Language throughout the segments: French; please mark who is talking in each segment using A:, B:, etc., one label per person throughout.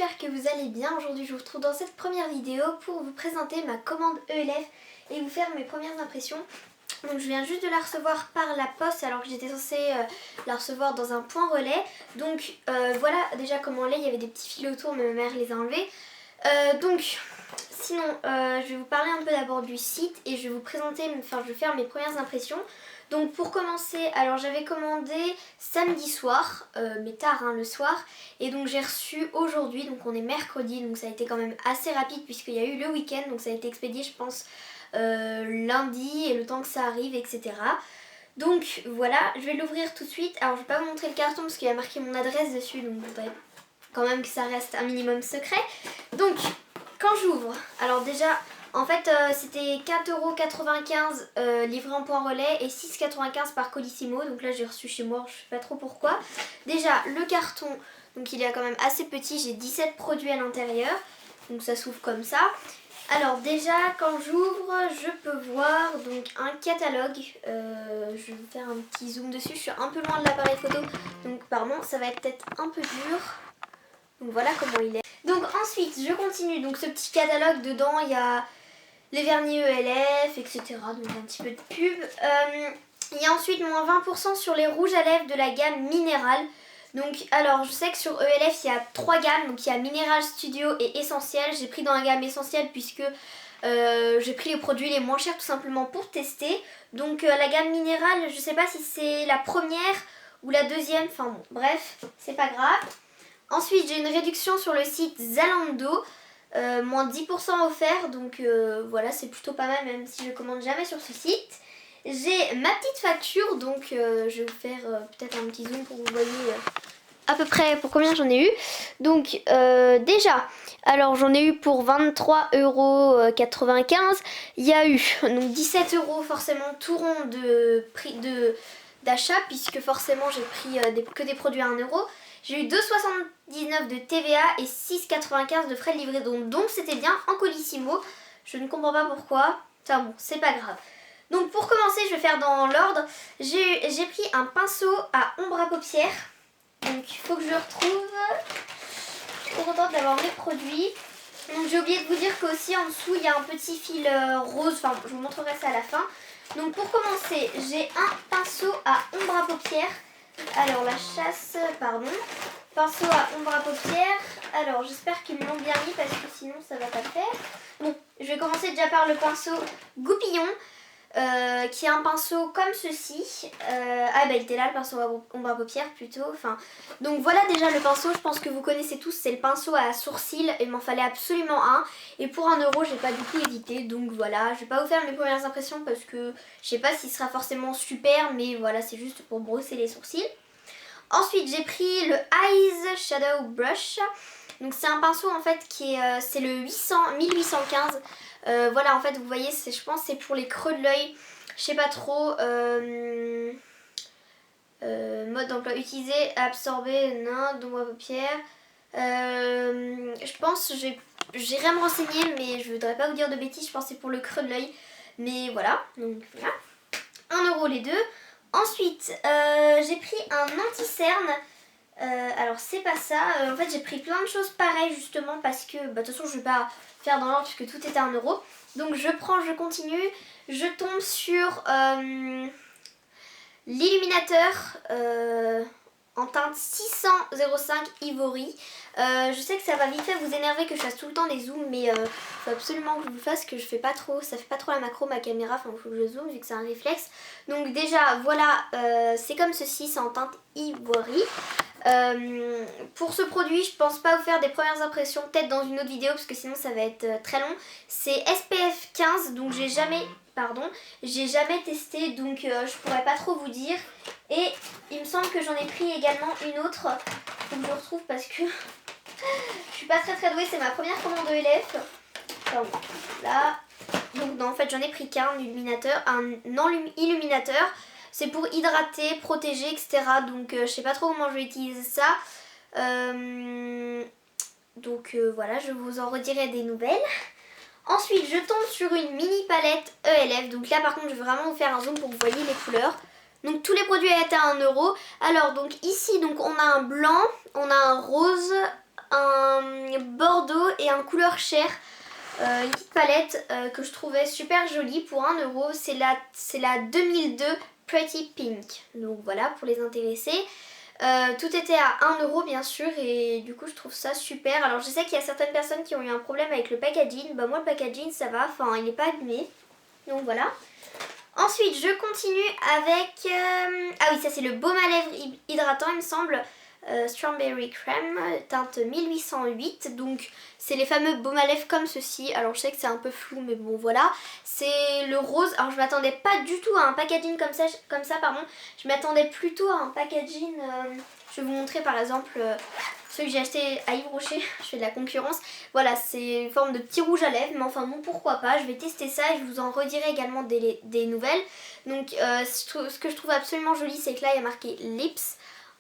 A: j'espère que vous allez bien. Aujourd'hui je vous retrouve dans cette première vidéo pour vous présenter ma commande ELF et vous faire mes premières impressions. Donc je viens juste de la recevoir par la poste alors que j'étais censée la recevoir dans un point relais. Donc voilà déjà comment elle est, il y avait des petits fils autour mais ma mère les a enlevés. Sinon je vais vous parler un peu d'abord du site et je vais vous présenter, enfin je vais faire mes premières impressions. Donc pour commencer, alors j'avais commandé samedi soir, mais tard le soir, et donc j'ai reçu aujourd'hui, donc on est mercredi, donc ça a été quand même assez rapide puisqu'il y a eu le week-end, donc ça a été expédié je pense lundi et le temps que ça arrive, etc. Donc voilà, je vais l'ouvrir tout de suite. Alors je vais pas vous montrer le carton parce qu'il y a marqué mon adresse dessus, donc je voudrais quand même que ça reste un minimum secret. Donc quand j'ouvre, alors déjà en fait c'était 4,95€ livré en point relais et 6,95€ par Colissimo. Donc là j'ai reçu chez moi, je sais pas trop pourquoi. Déjà le carton, donc il est quand même assez petit, j'ai 17 produits à l'intérieur. Donc ça s'ouvre comme ça. Alors déjà quand j'ouvre je peux voir donc un catalogue, je vais faire un petit zoom dessus, je suis un peu loin de l'appareil photo donc pardon, ça va être peut-être un peu dur. Donc voilà comment il est. Donc ensuite je continue, donc ce petit catalogue dedans il y a les vernis ELF etc, donc un petit peu de pub. Il y a ensuite moins 20% sur les rouges à lèvres de la gamme Minérale. Donc alors je sais que sur ELF il y a 3 gammes, donc il y a Minéral, Studio et Essentiel. J'ai pris dans la gamme Essentiel puisque j'ai pris les produits les moins chers tout simplement pour tester. Donc la gamme Minérale, je sais pas si c'est la première ou la deuxième, enfin bon bref, c'est pas grave. Ensuite j'ai une réduction sur le site Zalando, moins 10% offert, donc voilà c'est plutôt pas mal même si je commande jamais sur ce site. J'ai ma petite facture, donc je vais vous faire peut-être un petit zoom pour que vous voyez à peu près pour combien j'en ai eu. Donc déjà, alors j'en ai eu pour 23,95€. Il y a eu donc 17€ forcément tout rond de prix d'achat puisque forcément j'ai pris que des produits à 1€. J'ai eu 2,79€ de TVA et 6,95€ de frais de livraison. Donc c'était bien en Colissimo. Je ne comprends pas pourquoi. Enfin bon, c'est pas grave. Donc pour commencer, je vais faire dans l'ordre. J'ai pris un pinceau à ombre à paupières. Donc il faut que je le retrouve. Je suis trop contente d'avoir mes produits. Donc j'ai oublié de vous dire qu'aussi en dessous il y a un petit fil rose. Enfin je vous montrerai ça à la fin. Donc pour commencer, j'ai un pinceau à ombre à paupières. Alors la chasse, pardon. Pinceau à ombre à paupières. Alors j'espère qu'ils me l'ont bien mis parce que sinon ça va pas faire. Bon, je vais commencer déjà par le pinceau Goupillon. Qui est un pinceau comme ceci. Ah bah il était là le pinceau à ombre à paupières plutôt. Enfin, donc voilà déjà le pinceau, je pense que vous connaissez tous, c'est le pinceau à sourcils. Il m'en fallait absolument un. Et pour 1€, j'ai pas du tout hésité. Donc voilà, je vais pas vous faire mes premières impressions parce que je sais pas s'il sera forcément super. Mais voilà, c'est juste pour brosser les sourcils. Ensuite j'ai pris le Eyes Shadow Brush. Donc c'est un pinceau en fait qui est c'est le 1815. Voilà en fait vous voyez je pense c'est pour les creux de l'œil. Je sais pas trop. Mode d'emploi utilisé, absorber, non, d'ombre à paupières. Je pense j'irai me renseigner mais je voudrais pas vous dire de bêtises. Je pense que c'est pour le creux de l'œil. Mais voilà, donc voilà. 1€ les deux. Ensuite j'ai pris un anti-cerne. Alors c'est pas ça, en fait j'ai pris plein de choses pareilles justement parce que de toute façon je vais pas faire dans l'ordre puisque tout est à 1€. Donc je continue, je tombe sur l'illuminateur en teinte 600-05 Ivory. Je sais que ça va vite fait vous énerver que je fasse tout le temps des zooms mais il faut absolument que je vous fasse que je fais pas trop, ça fait pas trop la macro ma caméra, enfin il faut que je zoome vu que c'est un réflexe. Donc déjà voilà, c'est comme ceci, c'est en teinte Ivory. Pour ce produit je pense pas vous faire des premières impressions, peut-être dans une autre vidéo parce que sinon ça va être très long. C'est SPF 15 donc j'ai jamais testé donc je pourrais pas trop vous dire. Et il me semble que j'en ai pris également une autre, faut que je retrouve parce que je suis pas très douée, c'est ma première commande de ELF. Enfin, là. Donc non, en fait j'en ai pris qu'un illuminateur, un illuminateur. C'est pour hydrater, protéger, etc. Donc je sais pas trop comment je vais utiliser ça. Donc voilà, je vous en redirai des nouvelles. Ensuite je tombe sur une mini palette ELF. Donc là par contre je vais vraiment vous faire un zoom pour que vous voyez les couleurs. Donc tous les produits étaient à 1€. Alors donc ici donc on a un blanc, on a un rose, un bordeaux et un couleur chair. Une petite palette que je trouvais super jolie pour 1 euro. C'est la 2002 Pretty Pink. Donc voilà, pour les intéressés. Tout était à 1 euro bien sûr et du coup je trouve ça super. Alors je sais qu'il y a certaines personnes qui ont eu un problème avec le packaging. Bah moi le packaging ça va, enfin il n'est pas abîmé. Donc voilà. Ensuite je continue avec... Ah oui, ça c'est le baume à lèvres hydratant il me semble. Strawberry Crème, teinte 1808. Donc c'est les fameux baumes à lèvres comme ceci. Alors je sais que c'est un peu flou mais bon voilà. C'est le rose. Alors je m'attendais pas du tout à un packaging comme ça pardon. Je m'attendais plutôt à un packaging... je vais vous montrer par exemple celui que j'ai acheté à Yves Rocher. Je fais de la concurrence. Voilà, c'est une forme de petit rouge à lèvres. Mais enfin bon, pourquoi pas. Je vais tester ça et je vous en redirai également des nouvelles. Donc ce que je trouve absolument joli, c'est que là il y a marqué Lips.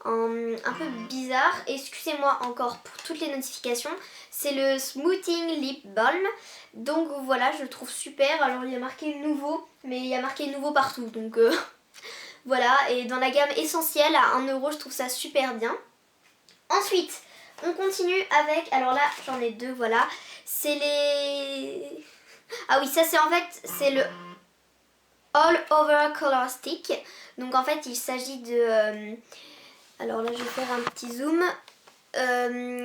A: Un peu bizarre. Excusez-moi encore pour toutes les notifications. C'est le Smoothing Lip Balm. Donc voilà, je le trouve super. Alors il y a marqué nouveau, mais il y a marqué nouveau partout. Donc voilà, et dans la gamme essentielle à 1 euro, je trouve ça super bien. Ensuite, on continue avec... Alors là, j'en ai deux, voilà. C'est les... Ah oui, ça c'est en fait, c'est le All Over Color Stick. Donc en fait, il s'agit de... Alors là je vais faire un petit zoom.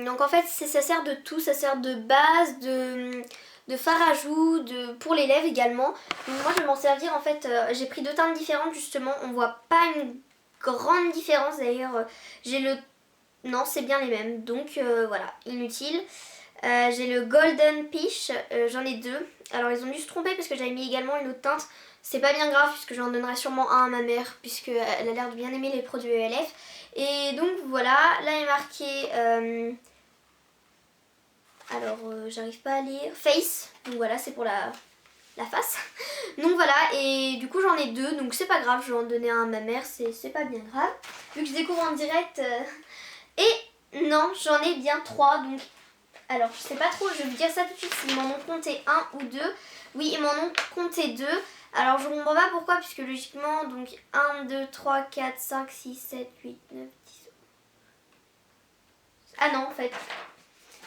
A: Donc en fait ça sert de tout, ça sert de base, de fard à joues, pour les lèvres également. Donc moi je vais m'en servir en fait, j'ai pris 2 teintes différentes justement, on voit pas une grande différence d'ailleurs. J'ai le... Non c'est bien les mêmes, donc voilà, inutile. J'ai le Golden Peach, j'en ai 2. Alors ils ont dû se tromper parce que j'avais mis également une autre teinte. C'est pas bien grave puisque j'en donnerai sûrement un à ma mère puisqu'elle a l'air de bien aimer les produits ELF. Et donc voilà, là il est marqué, j'arrive pas à lire, Face, donc voilà c'est pour la face. Donc voilà, et du coup j'en ai 2, donc c'est pas grave, je vais en donner un à ma mère, c'est pas bien grave. Vu que je découvre en direct, et non, j'en ai bien 3, donc... Alors je sais pas trop, je vais vous dire ça tout de suite s'ils m'en ont compté 1 ou 2. Oui, ils m'en ont compté 2. Alors je comprends pas pourquoi, puisque logiquement, donc 1, 2, 3, 4, 5, 6, 7, 8, 9, 10... Ah non, en fait,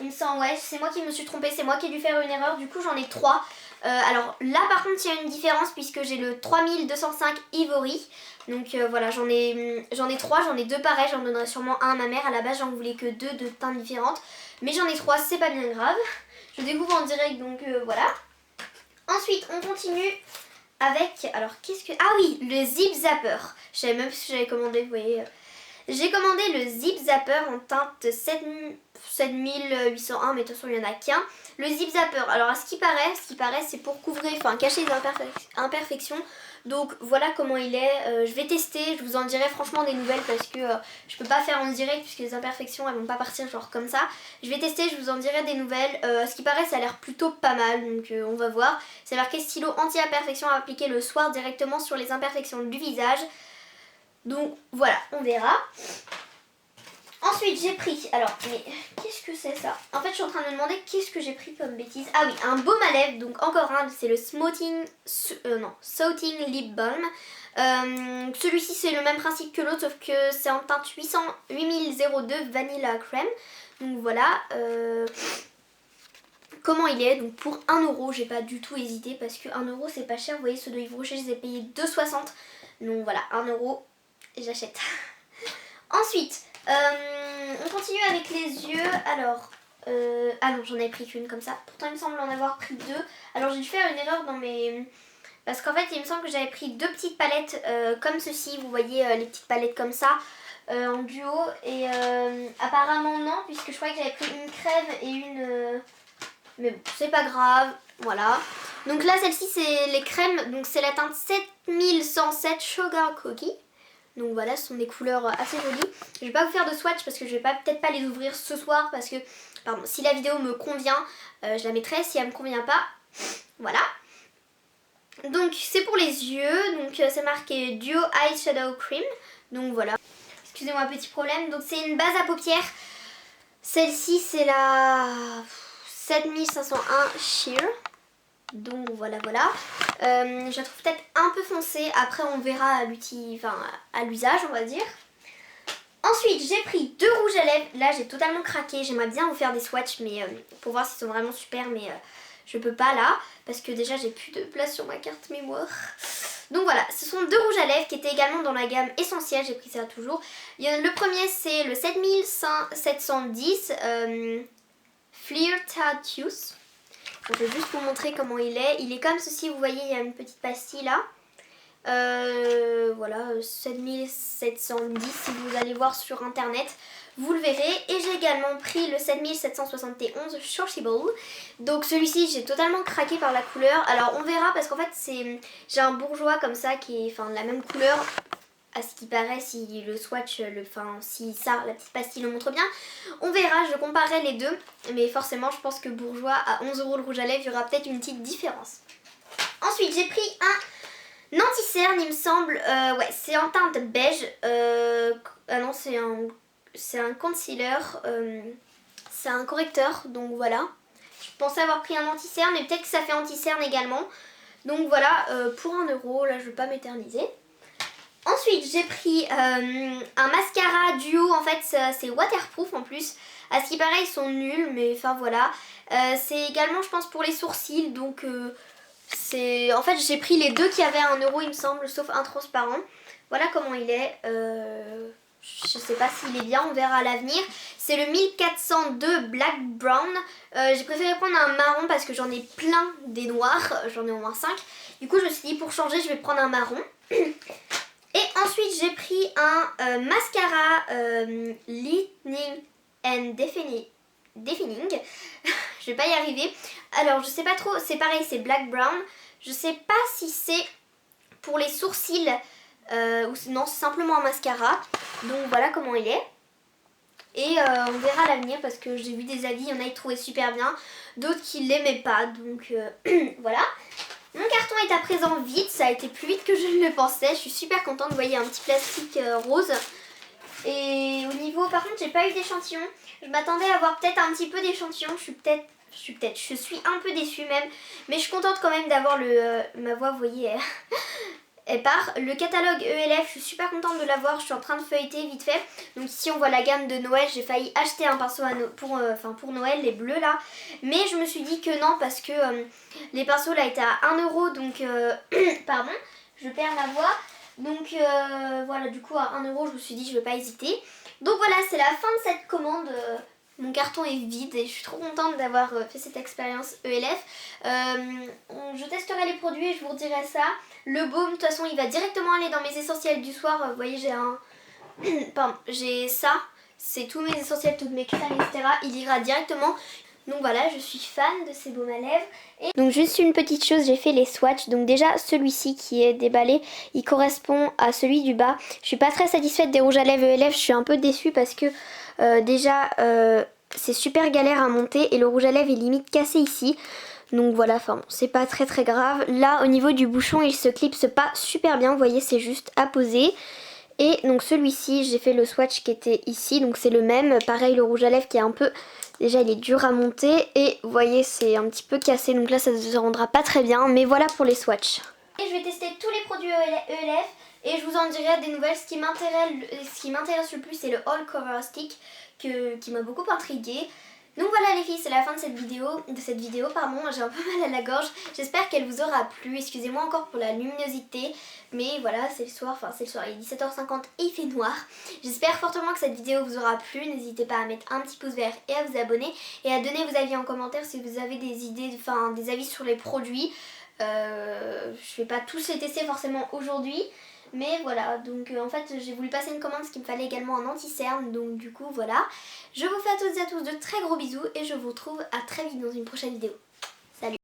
A: il me semble, ouais, c'est moi qui me suis trompée, c'est moi qui ai dû faire une erreur, du coup j'en ai 3. Alors là par contre il y a une différence puisque j'ai le 3205 Ivory. Donc voilà, j'en ai 3, j'en ai 2 pareils, j'en donnerai sûrement un à ma mère. À la base j'en voulais que 2 de teintes différentes. Mais j'en ai 3, c'est pas bien grave. Je découvre en direct, donc voilà. Ensuite on continue avec, alors qu'est-ce que... Ah oui, le Zip Zapper. Je savais même ce que j'avais commandé, vous voyez. J'ai commandé le Zip Zapper en teinte 7801, mais de toute façon il n'y en a qu'un. Le Zip Zapper, alors à ce qui paraît c'est pour couvrir, enfin cacher les imperfections. Donc voilà comment il est. Je vais tester, je vous en dirai franchement des nouvelles parce que je peux pas faire en direct puisque les imperfections elles vont pas partir genre comme ça. Je vais tester, je vous en dirai des nouvelles. À ce qui paraît ça a l'air plutôt pas mal, donc on va voir. C'est marqué stylo anti-imperfection appliqué le soir directement sur les imperfections du visage. Donc voilà, on verra. Ensuite j'ai pris, alors mais qu'est-ce que c'est ça? En fait je suis en train de me demander qu'est-ce que j'ai pris comme bêtise. Ah oui, un baume à lèvres, donc encore un, c'est le Soothing Lip Balm. Celui-ci c'est le même principe que l'autre sauf que c'est en teinte 8002 Vanilla Crème. Donc voilà, comment il est, donc pour 1 euro, j'ai pas du tout hésité parce que 1 euro c'est pas cher. Vous voyez ceux de Yves Rocher je les ai payés 2,60. Donc voilà, 1 euro, j'achète. Ensuite, on continue avec les yeux. Alors, ah non, j'en avais pris qu'une comme ça. Pourtant, il me semble en avoir pris 2. Alors, j'ai dû faire une erreur dans mes... Parce qu'en fait, il me semble que j'avais pris 2 petites palettes comme ceci. Vous voyez, les petites palettes comme ça, en duo. Et apparemment, non, puisque je croyais que j'avais pris une crème et une... Mais bon, c'est pas grave, voilà. Donc là, celle-ci, c'est les crèmes. Donc, c'est la teinte 7107 Sugar Cookie. Donc voilà, ce sont des couleurs assez jolies. Je vais pas vous faire de swatch parce que je vais peut-être pas les ouvrir ce soir parce que, pardon, si la vidéo me convient, je la mettrai. Si elle me convient pas, voilà. Donc c'est pour les yeux, donc c'est marqué Duo Eyeshadow Cream. Donc voilà. Excusez-moi, petit problème. Donc c'est une base à paupières. Celle-ci c'est la 7501 Sheer. Donc voilà. Je la trouve peut-être un peu foncée. Après on verra à l'usage on va dire. Ensuite j'ai pris 2 rouges à lèvres, là j'ai totalement craqué, j'aimerais bien vous faire des swatchs mais pour voir s'ils sont vraiment super mais je peux pas là parce que déjà j'ai plus de place sur ma carte mémoire. Donc voilà, ce sont 2 rouges à lèvres qui étaient également dans la gamme essentielle, j'ai pris ça toujours. Le premier c'est le 7710 Flirtatious. Je vais juste vous montrer comment il est comme ceci, vous voyez il y a une petite pastille là. Voilà, 7710 si vous allez voir sur internet, vous le verrez. Et j'ai également pris le 7771 Sociable. Donc celui-ci j'ai totalement craqué par la couleur. Alors on verra parce qu'en fait j'ai un bourgeois comme ça qui est de la même couleur. À ce qui paraît, si le swatch, si ça, la petite pastille le montre bien, on verra, je comparerai les deux. Mais forcément je pense que bourgeois à 11 € le rouge à lèvres, il y aura peut-être une petite différence. Ensuite j'ai pris un anti-cerne, il me semble, ouais, c'est en teinte beige, ah non, c'est un concealer, c'est un correcteur, donc voilà. Je pensais avoir pris un anti-cerne, mais peut-être que ça fait anti-cerne également. Donc voilà, pour 1 €, là je ne veux pas m'éterniser. Ensuite j'ai pris un mascara duo, en fait c'est waterproof en plus. À ce qui paraît ils sont nuls, mais enfin voilà. C'est également je pense pour les sourcils, donc... En fait j'ai pris les deux qui avaient 1 € il me semble, sauf un transparent. Voilà comment il est. Je sais pas s'il est bien, on verra à l'avenir. C'est le 1402 Black Brown. J'ai préféré prendre un marron parce que j'en ai plein des noirs, j'en ai au moins 5. Du coup je me suis dit pour changer je vais prendre un marron. Et ensuite j'ai pris un mascara Lightening and Defining. Je vais pas y arriver. Alors je sais pas trop, c'est pareil, c'est Black Brown. Je sais pas si c'est pour les sourcils ou non, c'est simplement un mascara. Donc voilà comment il est. Et on verra à l'avenir parce que j'ai vu des avis, il y en a qui trouvaient super bien, d'autres qui l'aimaient pas. Donc voilà. Mon carton est à présent vide, ça a été plus vite que je ne le pensais. Je suis super contente, vous voyez un petit plastique rose. Et au niveau, par contre j'ai pas eu d'échantillon. Je m'attendais à avoir peut-être un petit peu d'échantillon. Je suis un peu déçue même. Mais je suis contente quand même d'avoir ma voix, vous voyez, elle part. Le catalogue ELF, je suis super contente de l'avoir. Je suis en train de feuilleter vite fait. Donc ici on voit la gamme de Noël. J'ai failli acheter un pinceau pour Noël, les bleus là. Mais je me suis dit que non parce que les pinceaux là étaient à 1 €. Donc, pardon, je perds ma voix. Donc voilà, du coup à 1 € je me suis dit je vais pas hésiter. Donc voilà, c'est la fin de cette commande. Mon carton est vide et je suis trop contente d'avoir fait cette expérience ELF. Je testerai les produits et je vous redirai ça. Le baume, de toute façon, il va directement aller dans mes essentiels du soir. Vous voyez, j'ai ça. C'est tous mes essentiels, toutes mes crèmes, etc. Il ira directement. Donc voilà, je suis fan de ces baumes à lèvres. Et donc juste une petite chose, j'ai fait les swatchs. Donc déjà, celui-ci qui est déballé, il correspond à celui du bas. Je suis pas très satisfaite des rouges à lèvres ELF. Je suis un peu déçue parce que déjà, c'est super galère à monter. Et le rouge à lèvres est limite cassé ici. Donc voilà, enfin bon, c'est pas très grave. Là, au niveau du bouchon, il se clipse pas super bien. Vous voyez, c'est juste à poser. Et donc celui-ci, j'ai fait le swatch qui était ici. Donc c'est le même. Pareil, le rouge à lèvres qui est un peu... Déjà il est dur à monter et vous voyez c'est un petit peu cassé, donc là ça ne se rendra pas très bien, mais voilà pour les swatchs. Et je vais tester tous les produits ELF et je vous en dirai des nouvelles. Ce qui m'intéresse le plus c'est le All Cover Stick qui m'a beaucoup intriguée. Donc voilà les filles, c'est la fin de cette vidéo, pardon, j'ai un peu mal à la gorge. J'espère qu'elle vous aura plu, excusez-moi encore pour la luminosité, mais voilà, c'est le soir, il est 17h50 et il fait noir. J'espère fortement que cette vidéo vous aura plu, n'hésitez pas à mettre un petit pouce vert et à vous abonner et à donner vos avis en commentaire si vous avez des idées, des avis sur les produits. Je vais pas tous les tester forcément aujourd'hui. Mais voilà, donc en fait j'ai voulu passer une commande parce qu'il me fallait également un anti-cerne. Donc du coup voilà, je vous fais à toutes et à tous de très gros bisous et je vous retrouve à très vite dans une prochaine vidéo.